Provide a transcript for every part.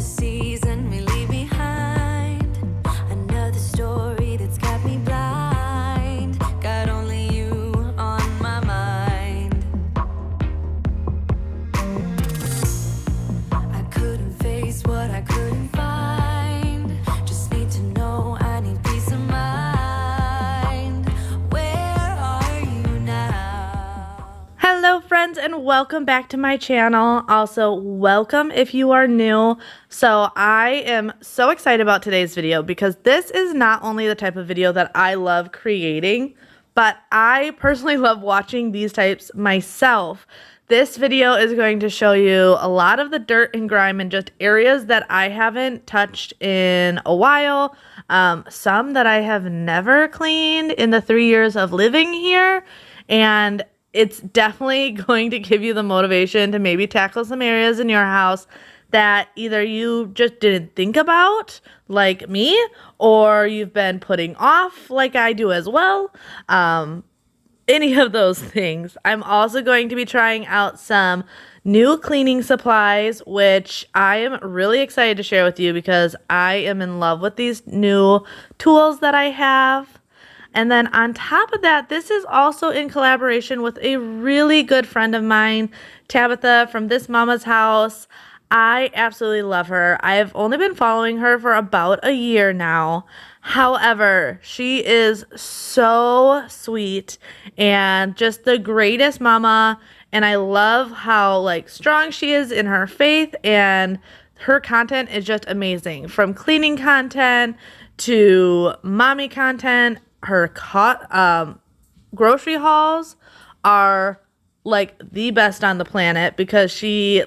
Another season we leave behind. Another story that's got me blind. Got only you on my mind. I couldn't face what I couldn't find. Just need to know I need peace of mind. Where are you now? Hello friends, and welcome back to my channel. Also, welcome if you are new. So I am so excited about today's video because this is not only the type of video that I love creating, but I personally love watching these types myself. This video is going to show you a lot of the dirt and grime and just areas that I haven't touched in a while. Some that I have never cleaned in the 3 years of living here. And it's definitely going to give you the motivation to maybe tackle some areas in your house that either you just didn't think about, like me, or you've been putting off, like I do as well. Any of those things. I'm also going to be trying out some new cleaning supplies, which I am really excited to share with you because I am in love with these new tools that I have. And then on top of that, this is also in collaboration with a really good friend of mine, Tabitha from This Mama's House. I absolutely love her. I've only been following her for about a year now. However, she is so sweet and just the greatest mama. And I love how strong she is in her faith, and her content is just amazing. From cleaning content to mommy content. Her grocery hauls are the best on the planet because she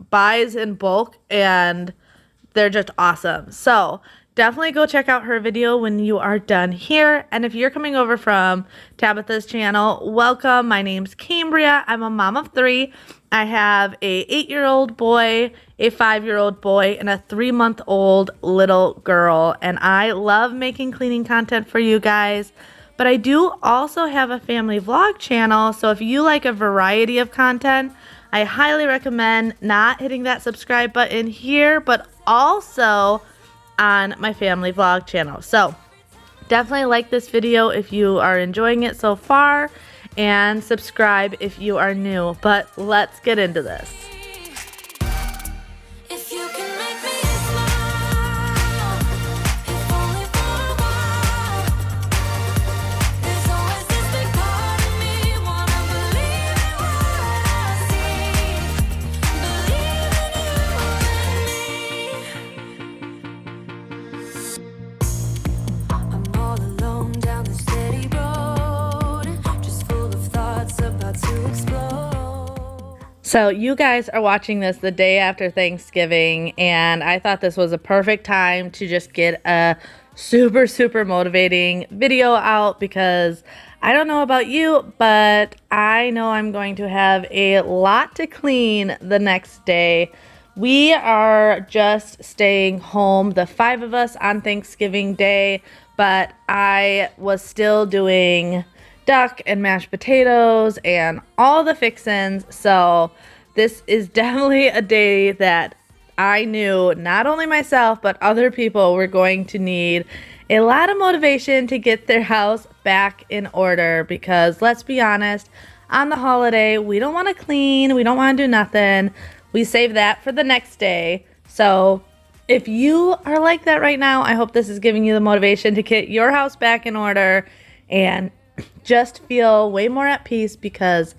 buys in bulk and they're just awesome. So definitely go check out her video when you are done here. And if you're coming over from Tabitha's channel, welcome. My name's Cambria. I'm a mom of 3. I have a 8-year-old boy, a 5-year-old boy, and a 3-month-old little girl. And I love making cleaning content for you guys. But I do also have a family vlog channel. So if you like a variety of content, I highly recommend not hitting that subscribe button here, but also on my family vlog channel. So definitely like this video if you are enjoying it so far, and subscribe if you are new. But let's get into this. If you can make me smile, if only for a while. There's always this big part of me wanna believe in what I see. Believe in you and me. I'm all alone down the steady road, just full of thoughts about to explode. So you guys are watching this the day after Thanksgiving, and I thought this was a perfect time to just get a super motivating video out because I don't know about you, but I know I'm going to have a lot to clean the next day. We are just staying home, the 5 of us, on Thanksgiving Day, but I was still doing duck and mashed potatoes and all the fixins. So this is definitely a day that I knew not only myself but other people were going to need a lot of motivation to get their house back in order, because let's be honest, on the holiday we don't want to clean, we don't want to do nothing. We save that for the next day. So if you are like that right now, I hope this is giving you the motivation to get your house back in order and just feel way more at peace, because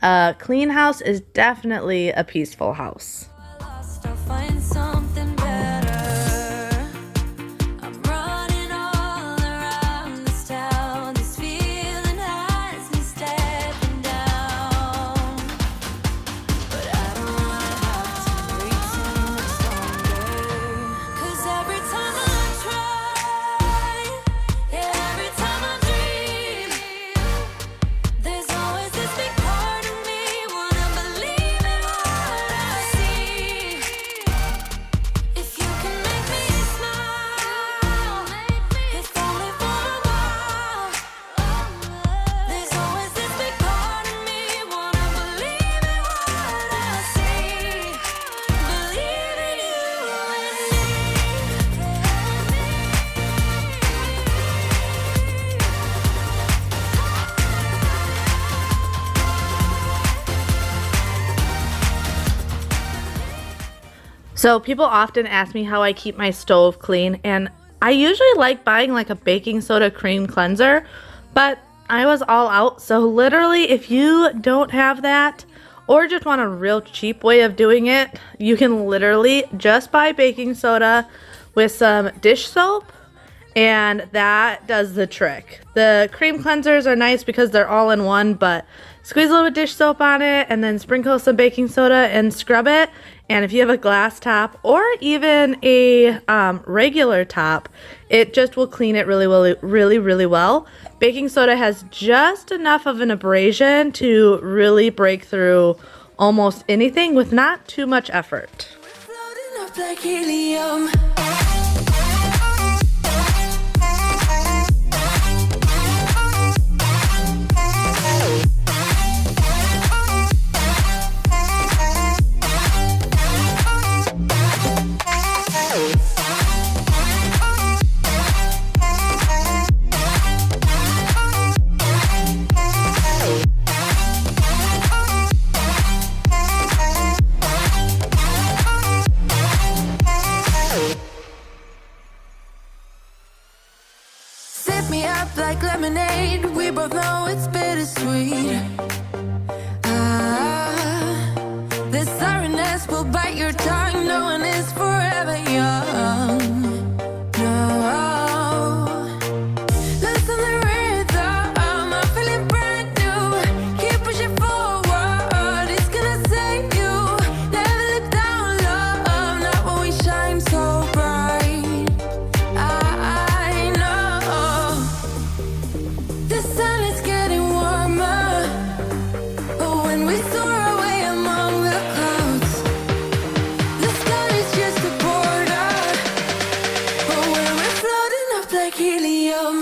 a clean house is definitely a peaceful house. I'll find something better. I'm running all around this town. This feeling has me stepping down. But I don't wanna have to wait too much longer. 'Cause every time I try, yeah, every time I dream, there's always this big part of me wanna believe in what I see. So people often ask me how I keep my stove clean, and I usually like buying like a baking soda cream cleanser, but I was all out. So literally, if you don't have that or just want a real cheap way of doing it, you can literally just buy baking soda with some dish soap, and that does the trick. The cream cleansers are nice because they're all in one, but squeeze a little dish soap on it and then sprinkle some baking soda and scrub it. And if you have a glass top or even a regular top, it just will clean it really well. Baking soda has just enough of an abrasion to really break through almost anything with not too much effort. Floating up like helium. Sip me up like lemonade. We both know it's bittersweet. This sorrowness will bite your tongue. No one is forever young. No. Listen to the rhythm. I'm feeling brand new. Keep pushing forward. It's gonna save you. Never look down, love. Not when we shine so bright. I know the sun is getting warmer, but when we soar away among the clouds, the sky is just a border. But when we're floating up like helium.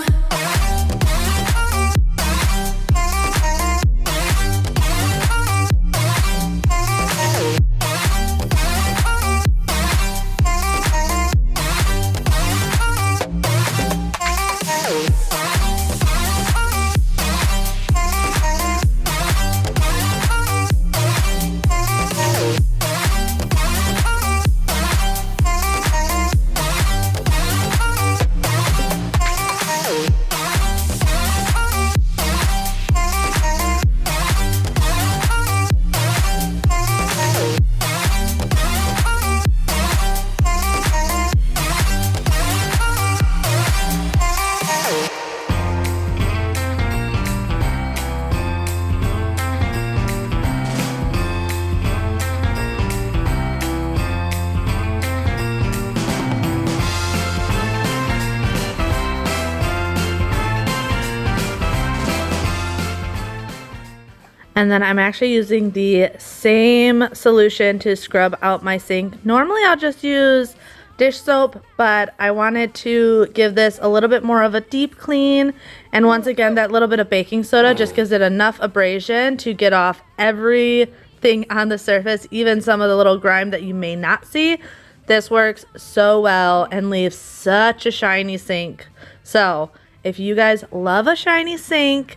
And then I'm actually using the same solution to scrub out my sink. Normally I'll just use dish soap, but I wanted to give this a little bit more of a deep clean. And once again, that little bit of baking soda just gives it enough abrasion to get off everything on the surface, even some of the little grime that you may not see. This works so well and leaves such a shiny sink. So if you guys love a shiny sink,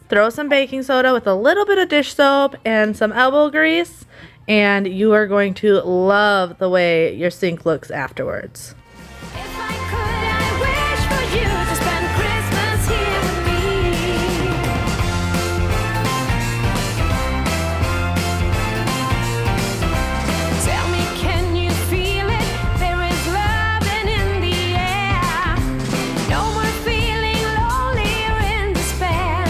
throw some baking soda with a little bit of dish soap and some elbow grease, and you are going to love the way your sink looks afterwards. If I could, I wish for you to spend Christmas here with me. Tell me, can you feel it? There is love in the air. No more feeling lonely or in despair.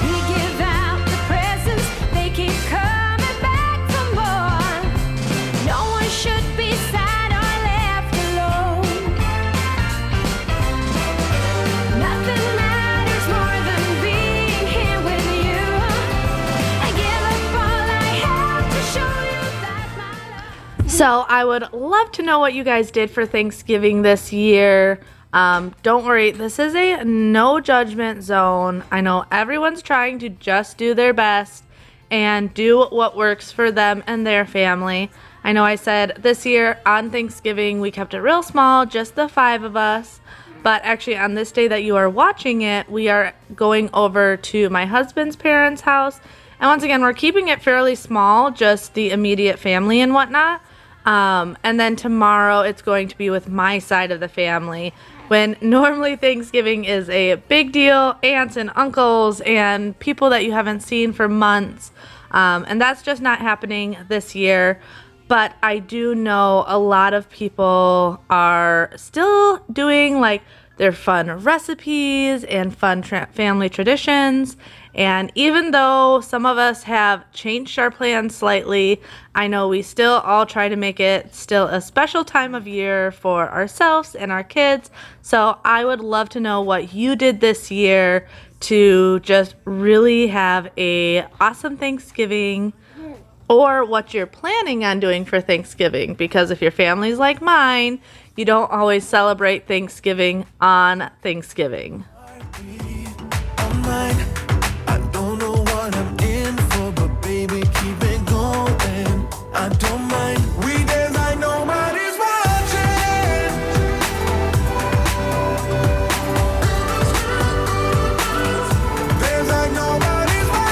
We give out the presents, they keep coming back for more. No one should be sad or left alone. Nothing matters more than being here with you. I give up all I have to show you that my love. So I would love to know what you guys did for Thanksgiving this year. Don't worry, this is a no judgment zone. I know everyone's trying to just do their best and do what works for them and their family. I know I said this year on Thanksgiving we kept it real small, just the 5 of us. But actually on this day that you are watching it, we are going over to my husband's parents' house And once again, we're keeping it fairly small, just the immediate family and whatnot. And then tomorrow it's going to be with my side of the family, when normally Thanksgiving is a big deal, aunts and uncles and people that you haven't seen for months. And that's just not happening this year. But I do know a lot of people are still doing like their fun recipes and fun family traditions. And even though some of us have changed our plans slightly, I know we still all try to make it still a special time of year for ourselves and our kids. So I would love to know what you did this year to just really have a awesome Thanksgiving, or what you're planning on doing for Thanksgiving, because if your family's like mine, you don't always celebrate Thanksgiving on Thanksgiving. I don't know what I'm in for, but baby, keep it going. I don't mind. We dance like nobody's watching. Dance like nobody's watching.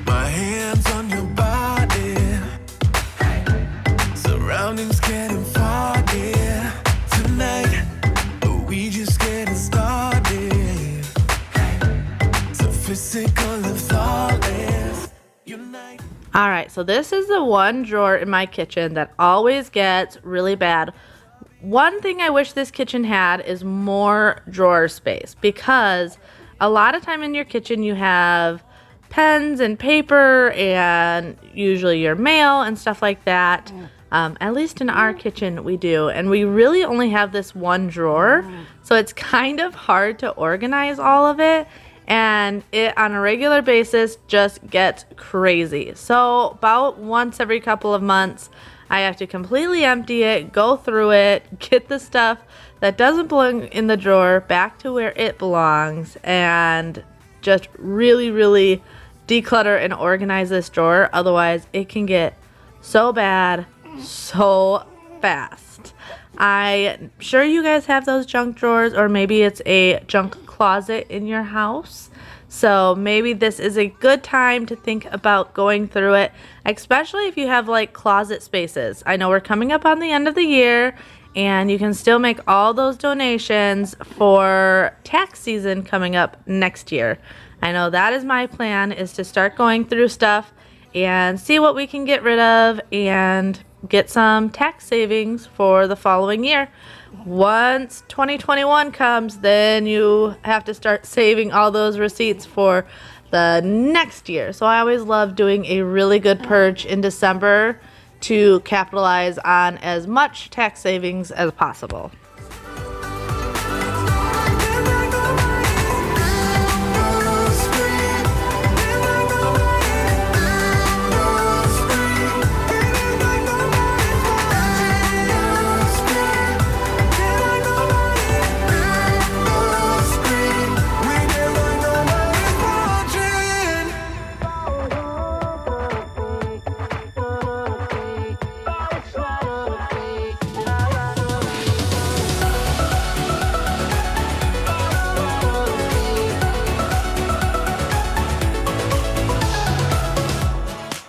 My hands on your body. Surroundings getting foggy. Tonight, we just getting started. So physical and flawless. Unite. All right, so this is the one drawer in my kitchen that always gets really bad. One thing I wish this kitchen had is more drawer space, because a lot of time in your kitchen you have pens and paper and usually your mail and stuff like that. At least in our kitchen we do, and we really only have this one drawer, so it's kind of hard to organize all of it, and it on a regular basis just gets crazy. So about once every couple of months I have to completely empty it, go through it, get the stuff that doesn't belong in the drawer back to where it belongs, and just really declutter and organize this drawer. Otherwise it can get so bad so fast. I'm sure you guys have those junk drawers, or maybe it's a junk closet in your house. So maybe this is a good time to think about going through it, especially if you have like closet spaces. I know we're coming up on the end of the year, and you can still make all those donations for tax season coming up next year. I know that is my plan, is to start going through stuff and see what we can get rid of and get some tax savings for the following year. Once 2021 comes, then you have to start saving all those receipts for the next year. So I always love doing a really good purge in December to capitalize on as much tax savings as possible.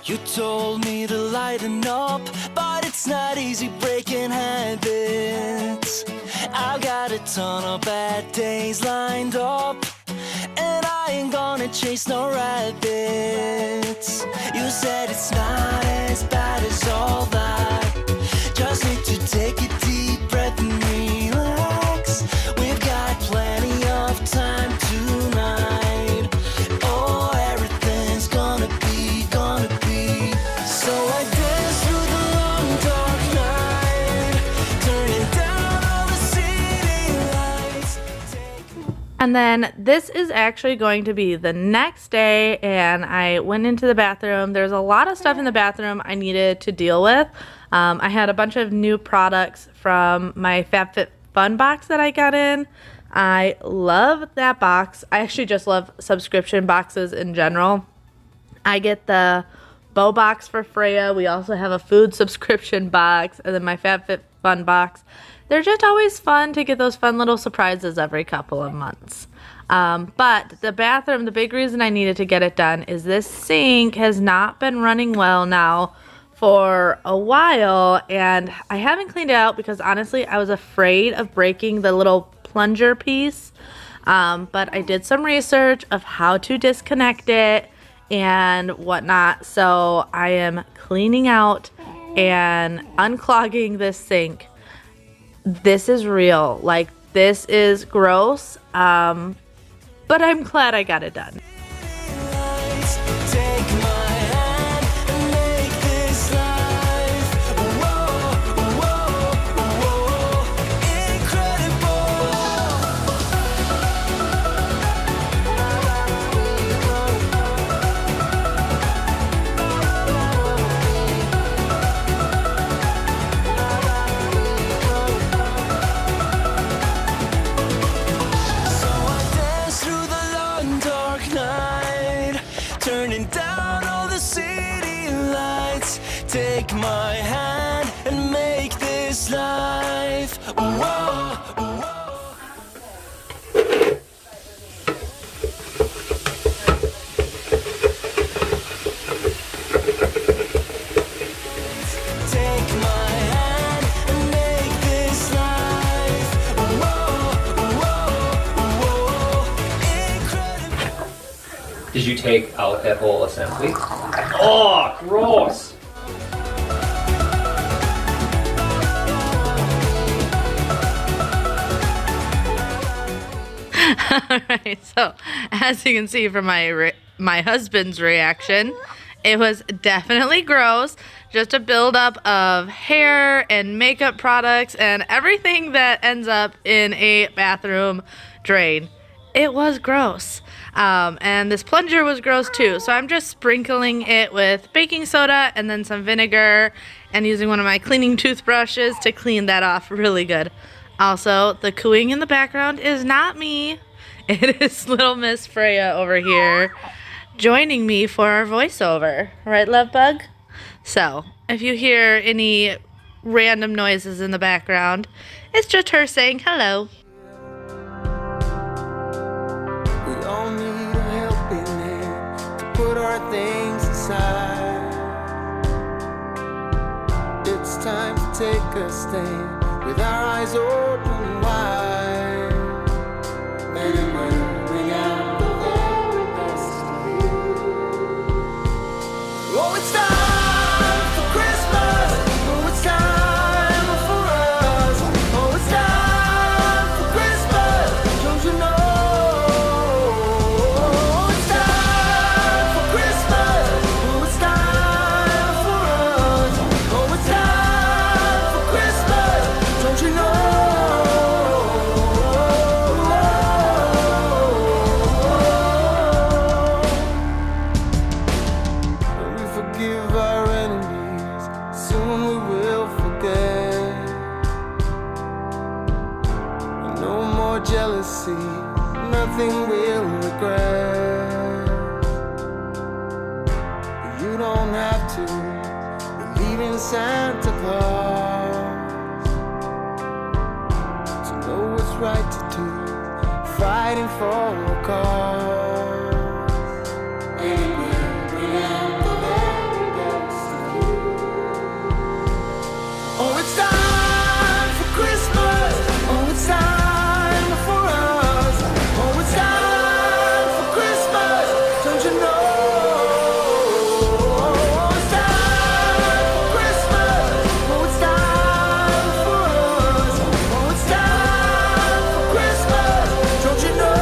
You told me to lighten up, but it's not easy breaking habits. I've got a ton of bad days lined up, and I ain't gonna chase no rabbits. You said it's not as bad as all that. Just need to take a deep breath and relax. We've got plenty of time tonight. Oh, everything's gonna be. So I dance through the long dark night, turning down all the city lights. And then this is actually going to be the next day, and I went into the bathroom. There's a lot of stuff in the bathroom I needed to deal with. I had a bunch of new products from my FabFitFun box that I got in. I love that box. I actually just love subscription boxes in general. I get the bow box for Freya. We also have a food subscription box, and then my FabFitFun box. They're just always fun to get those fun little surprises every couple of months. But the bathroom, the big reason I needed to get it done is this sink has not been running well now for a while, and I haven't cleaned it out because honestly I was afraid of breaking the little plunger piece. But I did some research of how to disconnect it and whatnot, so I am cleaning out and unclogging this sink. This is real, like this is gross, but I'm glad I got it done. Take my hand and make this life. Whoa, whoa. Take my hand and make this life. Whoa, incredible. Did you take out that whole assembly? Oh, gross! Alright, so as you can see from my husband's reaction, it was definitely gross. Just a buildup of hair and makeup products and everything that ends up in a bathroom drain. It was gross. And this plunger was gross too. So I'm just sprinkling it with baking soda and then some vinegar and using one of my cleaning toothbrushes to clean that off really good. Also, the cooing in the background is not me. It is little Miss Freya over here joining me for our voiceover. Right, love bug? So, if you hear any random noises in the background, it's just her saying hello. We all need a helping hand to put our things aside. It's time to take a stand with our eyes open wide. Let it bring out the very best of you. Oh, it's time for Christmas. Oh, it's time for us. Oh, it's time for Christmas. Don't you know? Oh, it's time for Christmas. Oh, it's time for us. Oh, it's time for Christmas. Don't you know? When we forgive our enemies, soon we will forget. No more jealousy, nothing we'll regret. You don't have to believe in Santa Claus to know what's right to do, fighting for a cause. And it will bring out the very best of you. Oh, it's time for Christmas. Oh, it's time for us. Oh, it's time for Christmas. Don't you know? Oh, it's time for Christmas. Oh, it's time for us. Oh, it's time for Christmas. Don't you know?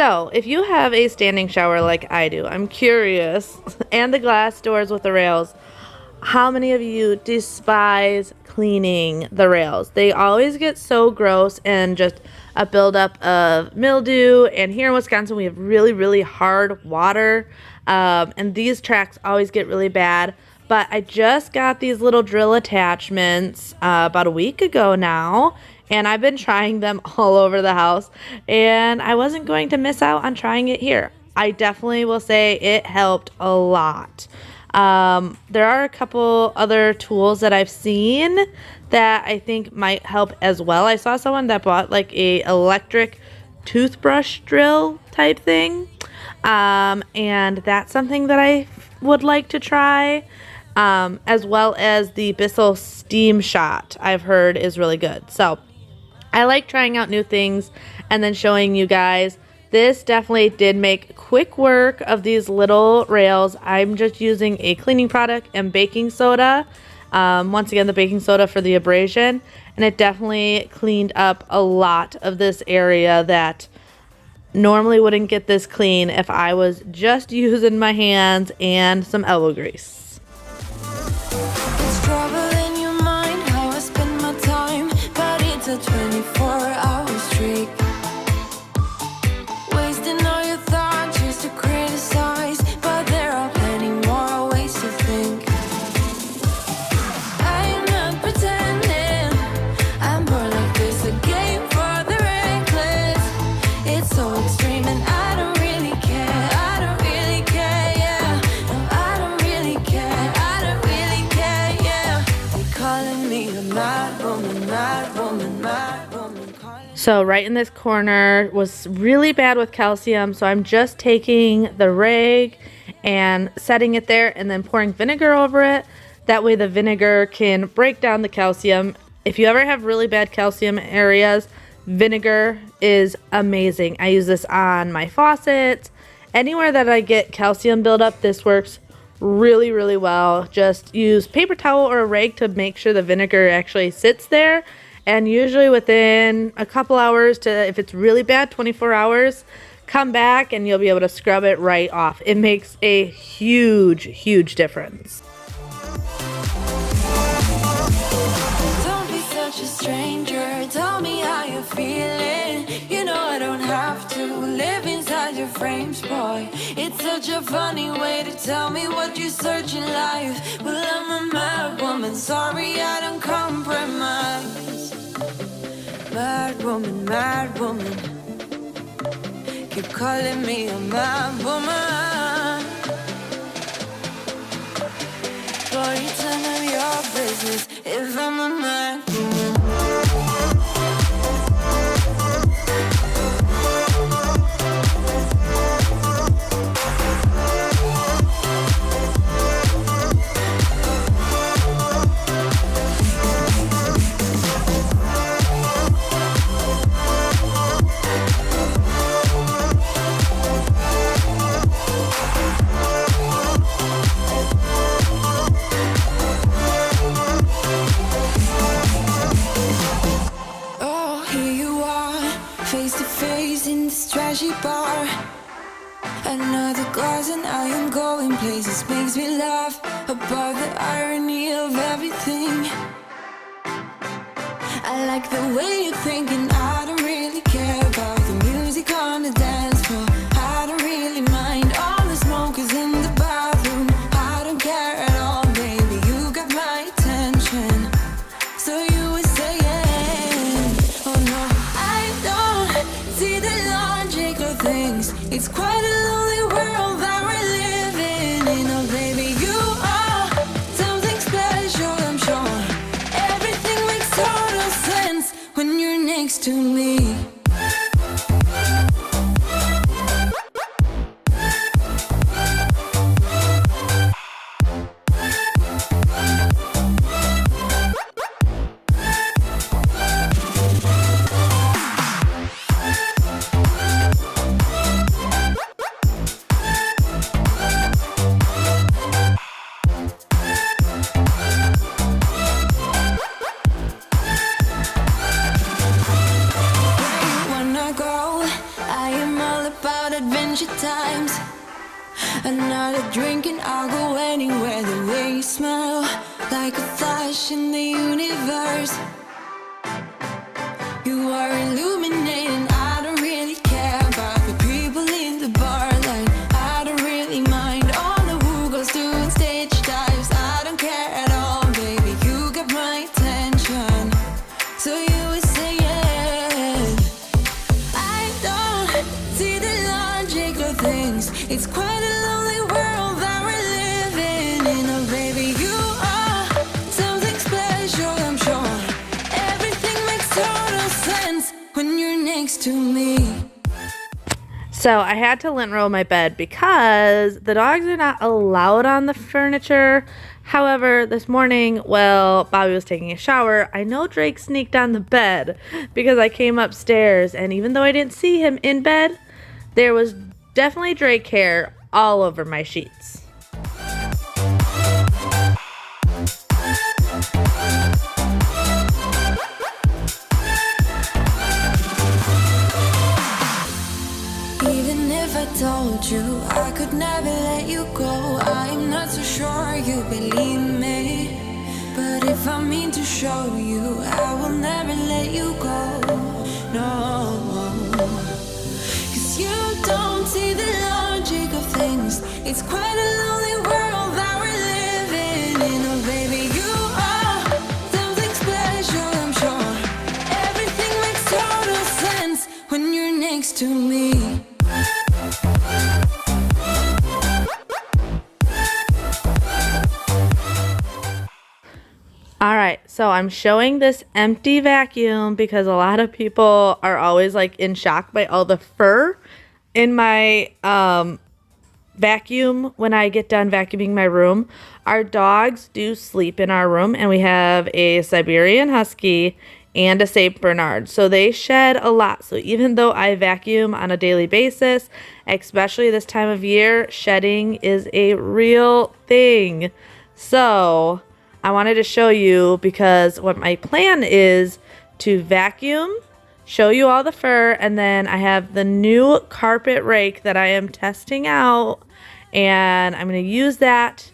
So, if you have a standing shower like I do, I'm curious, and the glass doors with the rails, how many of you despise cleaning the rails? They always get so gross and just a buildup of mildew. And here in Wisconsin, we have really, really hard water. And these tracks always get really bad. But I just got these little drill attachments about a week ago now. And I've been trying them all over the house. And I wasn't going to miss out on trying it here. I definitely will say it helped a lot. There are a couple other tools that I've seen that I think might help as well. I saw someone that bought like a electric toothbrush drill type thing. And that's something that I would like to try. As well as the Bissell Steam Shot, I've heard is really good. So I like trying out new things and then showing you guys. This definitely did make quick work of these little rails. I'm just using a cleaning product and baking soda. Once again, the baking soda for the abrasion. And it definitely cleaned up a lot of this area that normally wouldn't get this clean if I was just using my hands and some elbow grease. It's trouble in your mind, how I spend my time, but it's a 24-hour streak. Wasting all your thoughts just to criticize, but there are plenty more ways to think. I'm not pretending, I'm born like this, a game for the reckless. It's so extreme and I don't really care, I don't really care, yeah. No, I don't really care, I don't really care, yeah. They're calling me a mad woman, mad woman, mad woman. So right in this corner was really bad with calcium. So I'm just taking the rag and setting it there and then pouring vinegar over it. That way the vinegar can break down the calcium. If you ever have really bad calcium areas, vinegar is amazing. I use this on my faucets. Anywhere that I get calcium buildup, this works really, really well. Just use paper towel or a rag to make sure the vinegar actually sits there. And usually within a couple hours to, if it's really bad, 24 hours, come back and you'll be able to scrub it right off. It makes a huge, huge difference. Don't be such a stranger, tell me how you're feeling. You know I don't have to live inside your frames, boy. It's such a funny way to tell me what you search in life. Well, I'm a mad woman, sorry I don't compromise. Mad woman, keep calling me a mad woman. Boy, it's none of your business if I'm a mad woman. Bar. Another glass and I am going places. Makes me laugh about the irony of everything. I like the way you're thinking. I don't really care about the music on the dance floor. I don't really mind all the smokers in the bathroom. I don't care at all, baby. You got my attention. So you were saying, oh no, I don't see the logic of things. It's quite a lonely world that we're living in. Oh baby, you are something special, I'm sure. Everything makes total sense when you're next to me. times. Another drink and I'll go anywhere. The way you smell, like a flash in the universe. You are illuminating. I don't really care about the people in the bar line. I don't really mind all the who goes doing stage dives. I don't care at all, baby. You got my attention. So you were saying, I don't see the logic of things. It's quite a lonely world that we're living in. Oh, baby, you are something special, I'm sure. Everything makes total sense when you're next to me. So I had to lint roll my bed because the dogs are not allowed on the furniture. However, this morning, while Bobby was taking a shower, I know Drake sneaked on the bed because I came upstairs, and even though I didn't see him in bed, there was definitely Drake hair all over my sheets. Even if I told you I could never let you go, I'm not so sure you believe me. But if I mean to show you, I will never let you go. No, 'cause you don't see the logic of things. It's quite a lonely world that we're living in. Oh, baby, you are something special, I'm sure. Everything makes total sense when you're next to me. All right, so I'm showing this empty vacuum because a lot of people are always like in shock by all the fur in my vacuum when I get done vacuuming my room. Our dogs do sleep in our room, and we have a Siberian Husky and a Saint Bernard. So they shed a lot. So even though I vacuum on a daily basis, especially this time of year, shedding is a real thing. So I wanted to show you because what my plan is to vacuum, show you all the fur, and then I have the new carpet rake that I am testing out, and I'm going to use that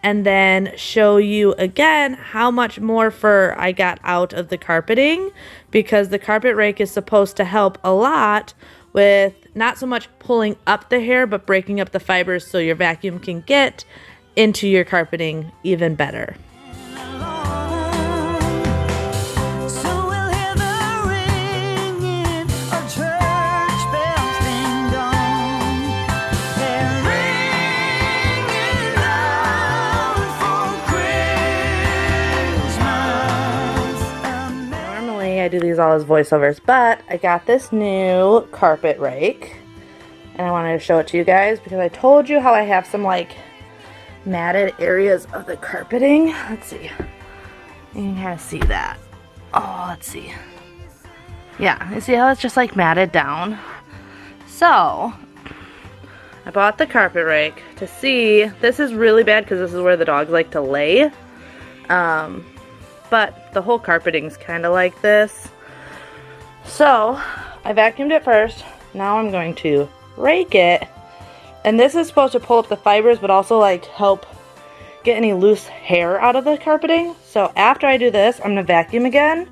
and then show you again how much more fur I got out of the carpeting, because the carpet rake is supposed to help a lot with not so much pulling up the hair but breaking up the fibers so your vacuum can get into your carpeting even better. I do these all as voiceovers, but I got this new carpet rake and I wanted to show it to you guys because I told you how I have some like matted areas of the carpeting. Let's see. You can kind of see that. Oh, let's see. Yeah, you see how it's just like matted down? So I bought the carpet rake to see. This is really bad because this is where the dogs like to lay. But the whole carpeting's kind of like this. So I vacuumed it first. Now I'm going to rake it. And this is supposed to pull up the fibers, but also like help get any loose hair out of the carpeting. So after I do this, I'm going to vacuum again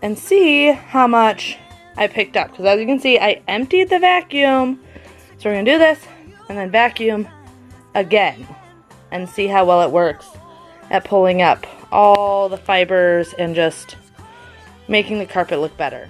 and see how much I picked up. Because as you can see, I emptied the vacuum. So we're going to do this and then vacuum again and see how well it works at pulling up all the fibers and just making the carpet look better.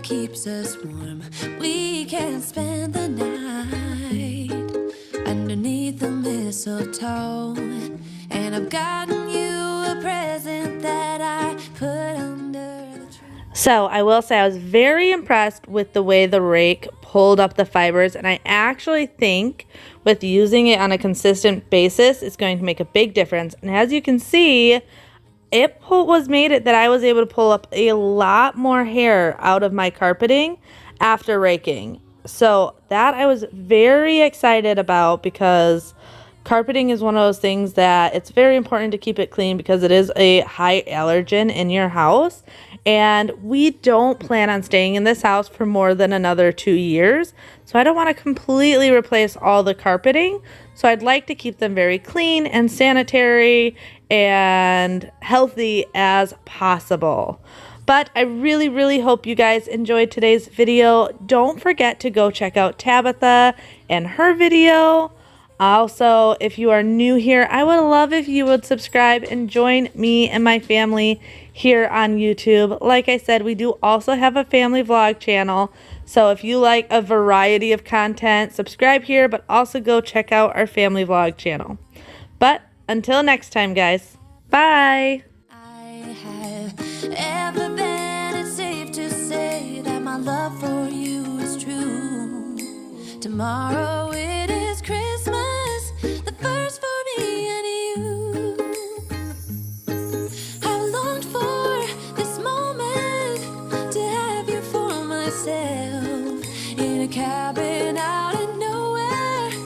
keeps us warm. We can spend the night underneath the mistletoe. And I've gotten you a present that I put under the tree. So I will say I was very impressed with the way the rake pulled up the fibers, and I actually think with using it on a consistent basis, it's going to make a big difference. And as you can see, was made it that I was able to pull up a lot more hair out of my carpeting after raking. So that I was very excited about, because carpeting is one of those things that it's very important to keep it clean because it is a high allergen in your house. And we don't plan on staying in this house for more than another 2 years. So I don't want to completely replace all the carpeting. So I'd like to keep them very clean and sanitary and healthy as possible. But I really, really hope you guys enjoyed today's video. Don't forget to go check out Tabitha and her video. Also, if you are new here, I would love if you would subscribe and join me and my family here on YouTube. Like I said, we do also have a family vlog channel. So if you like a variety of content, subscribe here, but also go check out our family vlog channel. But until next time, guys, bye. I have ever been, it's safe to say that my love for you is true. Tomorrow it is Christmas, the first for me and you. I longed for this moment to have you for myself in a cabin out